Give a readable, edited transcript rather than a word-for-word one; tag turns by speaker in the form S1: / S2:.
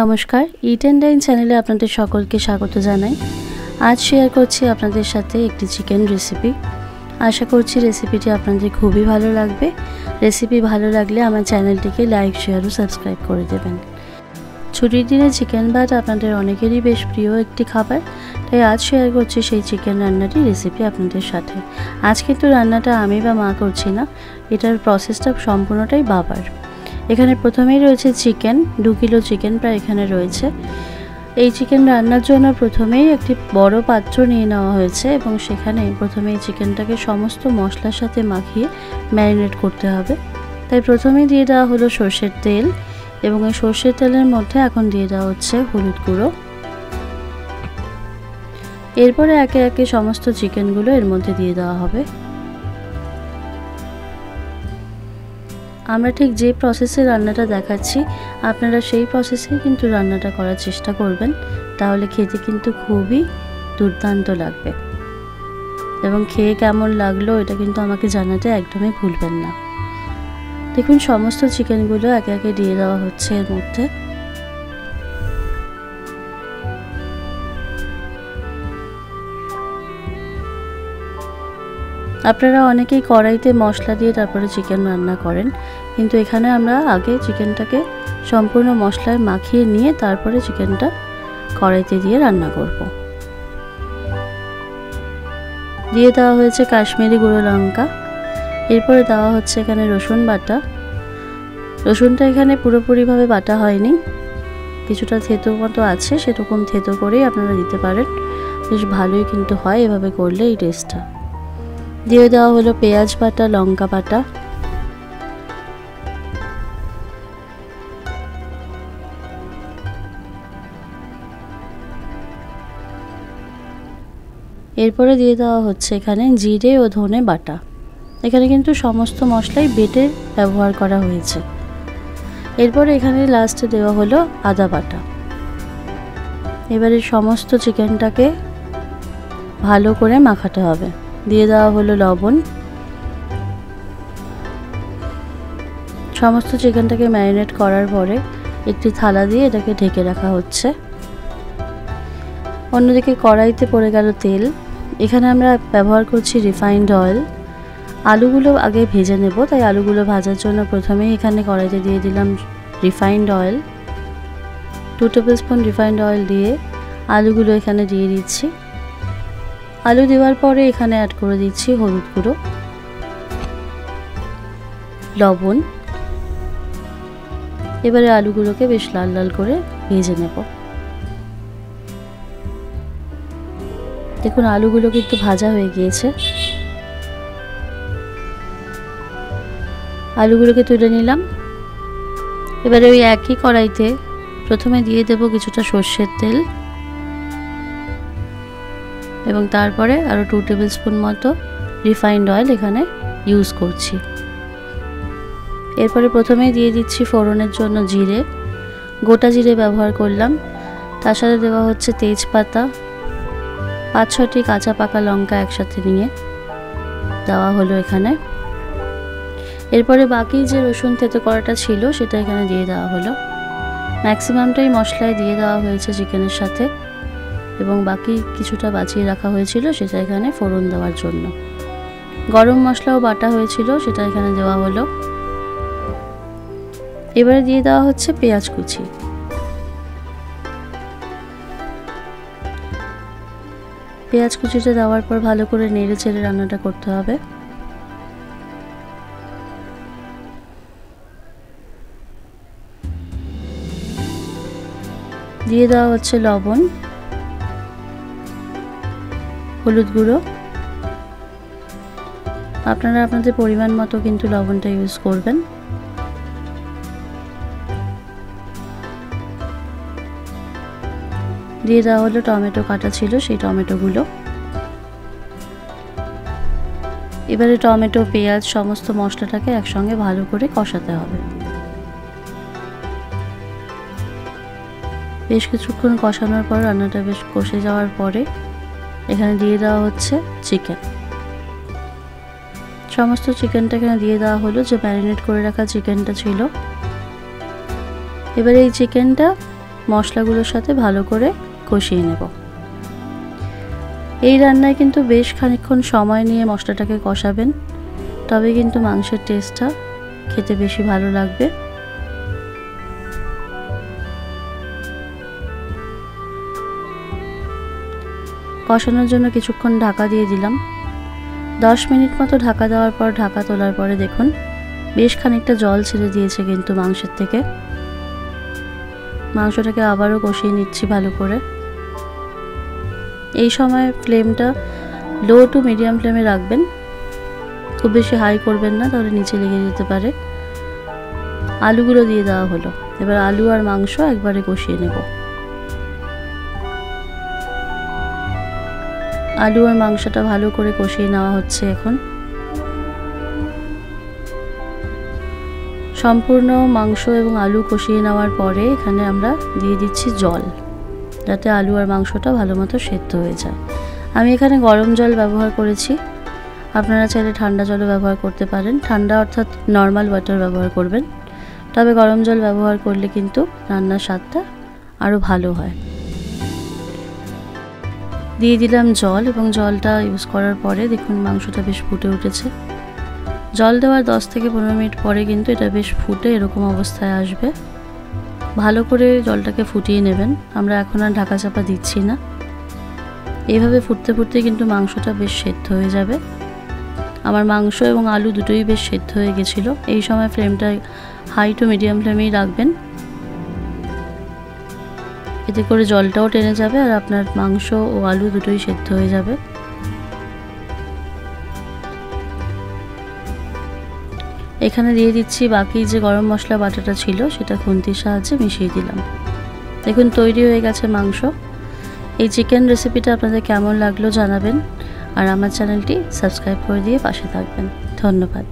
S1: নমস্কার, ইট অ্যান্ড ডাইন চ্যানেলে আপনাদের সকলকে স্বাগত জানাই। আজ শেয়ার করছি আপনাদের সাথে একটি চিকেন রেসিপি। আশা করছি রেসিপিটি আপনাদের খুবই ভালো লাগবে। রেসিপি ভালো লাগলে আমার চ্যানেলটিকে লাইক, শেয়ার ও সাবস্ক্রাইব করে দেবেন। ছুটির দিনে চিকেন ভাত আপনাদের অনেকেরই বেশ প্রিয় একটি খাবার, তাই আজ শেয়ার করছি সেই চিকেন রান্নাটি রেসিপি আপনাদের সাথে। আজ কিন্তু রান্নাটা আমি বা মা করছি না, এটার প্রসেসটা সম্পূর্ণটাই বাবার। এখানে প্রথমেই রয়েছে চিকেন, 2 কিলো চিকেন প্রায় এখানে রয়েছে। এই চিকেন রান্নার জন্য প্রথমেই একটি বড় পাত্র নিয়ে নেওয়া হয়েছে এবং সেখানে প্রথমেই চিকেনটাকে সমস্ত মশলার সাথে মাখিয়ে ম্যারিনেট করতে হবে। তাই প্রথমেই দিয়ে দেওয়া হলো সর্ষের তেল এবং এই সর্ষের তেলের মধ্যে এখন দিয়ে দেওয়া হচ্ছে হলুদ গুঁড়ো। এরপরে একে একে সমস্ত চিকেনগুলো এর মধ্যে দিয়ে দেওয়া হবে। আমরা ঠিক যে প্রসেসে রান্নাটা দেখাচ্ছি আপনারা সেই প্রসেসেই কিন্তু রান্নাটা করার চেষ্টা করবেন, তাহলে খেতে কিন্তু খুবই দুর্দান্ত লাগবে। এবং খেয়ে কেমন লাগলো এটা কিন্তু আমাকে জানাতে একদমই ভুলবেন না। দেখুন সমস্ত চিকেনগুলো একে একে দিয়ে দেওয়া হচ্ছে এর মধ্যে। আপনারা অনেকেই কড়াইতে মশলা দিয়ে তারপরে চিকেন রান্না করেন, কিন্তু এখানে আমরা আগে চিকেনটাকে সম্পূর্ণ মশলায় মাখিয়ে নিয়ে তারপরে চিকেনটা কড়াইতে দিয়ে রান্না করব। দিয়ে দেওয়া হয়েছে কাশ্মীরি গুঁড়ো লঙ্কা, এরপরে দেওয়া হচ্ছে এখানে রসুন বাটা। রসুনটা এখানে পুরোপুরিভাবে বাটা হয়নি, কিছুটা থেতো মতো আছে, সেরকম থেতো করেই আপনারা দিতে পারেন, বেশ ভালোই কিন্তু হয় এভাবে করলে এই টেস্টটা। দিয়ে দেওয়া হলো পেঁয়াজ বাটা, লঙ্কা বাটা। এরপরে দিয়ে দেওয়া হচ্ছে এখানে জিরে ও ধনে বাটা। এখানে কিন্তু সমস্ত মশলাই বেটে ব্যবহার করা হয়েছে। এরপরে এখানে লাস্টে দেওয়া হলো আদা বাটা। এবারে সমস্ত চিকেনটাকে ভালো করে মাখাতে হবে। দিয়ে দেওয়া হলো লবণ। সমস্ত চিকেনটাকে ম্যারিনেট করার পরে একটি থালা দিয়ে এটাকে ঢেকে রাখা হচ্ছে। অন্যদিকে কড়াইতে পড়ে গেল তেল। এখানে আমরা ব্যবহার করছি রিফাইন্ড অয়েল। আলুগুলো আগে ভেজে নেব, তাই আলুগুলো ভাজার জন্য প্রথমেই এখানে কড়াইতে দিয়ে দিলাম refined oil. 2 table spoon refined oil দিয়ে আলুগুলো এখানে দিয়ে দিচ্ছি। আলু দেওয়ার পরে এখানে অ্যাড করে দিচ্ছি হলুদ গুঁড়ো, লবণ। এবারে আলুগুলোকে বেশ লাল লাল করে ভেজে নেব। দেখুন আলুগুলো কিন্তু ভাজা হয়ে গিয়েছে। আলুগুলোকে তুলে নিলাম। এবারে ওই একই কড়াইতে প্রথমে দিয়ে দেব কিছুটা সর্ষের তেল এবং তারপরে আরও 2 টেবিল স্পুন মতো রিফাইন্ড অয়েল এখানে ইউজ করছি। এরপরে প্রথমেই দিয়ে দিচ্ছি ফোড়নের জন্য জিরে, গোটা জিরে ব্যবহার করলাম। তার সাথে দেওয়া হচ্ছে তেজপাতা, 5-6টি কাঁচা পাকা লঙ্কা একসাথে নিয়ে দেওয়া হলো এখানে। এরপরে বাকি যে রসুন থেতো করাটা ছিল সেটা এখানে দিয়ে দেওয়া হলো। ম্যাক্সিমামটাই মশলায় দিয়ে দেওয়া হয়েছে চিকেনের সাথে এবং বাকি কিছুটা বাঁচিয়ে রাখা হয়েছিল সেটা এখানে ফোড়ন দেওয়ার জন্য। গরম মশলাও বাটা হয়েছিল, সেটা এখানে দেওয়া হলো। এবারে দিয়ে দেওয়া হচ্ছে পেঁয়াজ কুচি। পেঁয়াজ কুচিটা দেওয়ার পর ভালো করে নেড়ে চেড়ে রান্নাটা করতে হবে। দিয়ে দেওয়া হচ্ছে লবণ, হলুদ গুঁড়ো। আপনারা আপনাদের পরিমাণ মতো কিন্তু লবণটা ইউজ করবেন। দিয়ে দেওয়া হলো টমেটো কাটা ছিল, সেই টমেটোগুলো। এবারে টমেটো, পেঁয়াজ সমস্ত মশলাটাকে একসঙ্গে ভালো করে কষাতে হবে। বেশ কিছুক্ষণ কষানোর পর রান্নাটা বেশ কষে যাওয়ার পরে এখানে দিয়ে দেওয়া হচ্ছে চিকেন। সমস্ত চিকেনটা এখানে দিয়ে দেওয়া হলো, যে ম্যারিনেট করে রাখা চিকেনটা ছিল। এবারে এই চিকেনটা মশলাগুলোর সাথে ভালো করে কষিয়ে নেব। এই রান্নায় কিন্তু বেশ খানিকক্ষণ সময় নিয়ে মশলাটাকে কষাবেন, তবে কিন্তু মাংসের টেস্টটা খেতে বেশি ভালো লাগবে। কষানোর জন্য কিছুক্ষণ ঢাকা দিয়ে দিলাম। 10 মিনিট মতো ঢাকা দেওয়ার পর ঢাকা তোলার পরে দেখুন বেশ খানিকটা জল ছেড়ে দিয়েছে কিন্তু মাংসের থেকে। মাংসটাকে আবারও কষিয়ে নিচ্ছি ভালো করে। এই সময় ফ্লেমটা লো টু মিডিয়াম ফ্লেমে রাখবেন, খুব বেশি হাই করবেন না, তাহলে নিচে লেগে যেতে পারে। আলুগুলো দিয়ে দেওয়া হলো। এবার আলু আর মাংস একবারে কষিয়ে নেব। আলু আর মাংসটা ভালো করে কষিয়ে নেওয়া হচ্ছে এখন। সম্পূর্ণ মাংস এবং আলু কষিয়ে নেওয়ার পরে এখানে আমরা দিয়ে দিচ্ছি জল, যাতে আলু আর মাংসটা ভালো মতো সেদ্ধ হয়ে যায়। আমি এখানে গরম জল ব্যবহার করেছি, আপনারা চাইলে ঠান্ডা জলও ব্যবহার করতে পারেন। ঠান্ডা অর্থাৎ নর্মাল ওয়াটার ব্যবহার করবেন, তবে গরম জল ব্যবহার করলে কিন্তু রান্নার স্বাদটা আরও ভালো হয়। দিয়ে দিলাম জল, এবং জলটা ইউজ করার পরে দেখুন মাংসটা বেশ ফুটে উঠেছে। জল দেওয়ার 10 থেকে 15 মিনিট পরে কিন্তু এটা বেশ ফুটে এরকম অবস্থায় আসবে। ভালো করে জলটাকে ফুটিয়ে নেবেন। আমরা এখন আর ঢাকা চাপা দিচ্ছি না। এইভাবে ফুটতে ফুটতে কিন্তু মাংসটা বেশ সেদ্ধ হয়ে যাবে। আমার মাংস এবং আলু দুটোই বেশ সেদ্ধ হয়ে গেছিলো। এই সময় ফ্লেমটা হাই টু মিডিয়াম ফ্লেমেই রাখবেন, এতে করে জলটাও টেনে যাবে আর আপনার মাংস ও আলু দুটোই সেদ্ধ হয়ে যাবে। এখানে দিয়ে দিচ্ছি বাকি যে গরম মশলা বাটাটা ছিল, সেটা খুন্তির সাহায্যে মিশিয়ে দিলাম। দেখুন তৈরি হয়ে গেছে মাংস। এই চিকেন রেসিপিটা আপনাদের কেমন লাগলো জানাবেন, আর আমার চ্যানেলটি সাবস্ক্রাইব করে দিয়ে পাশে থাকবেন। ধন্যবাদ।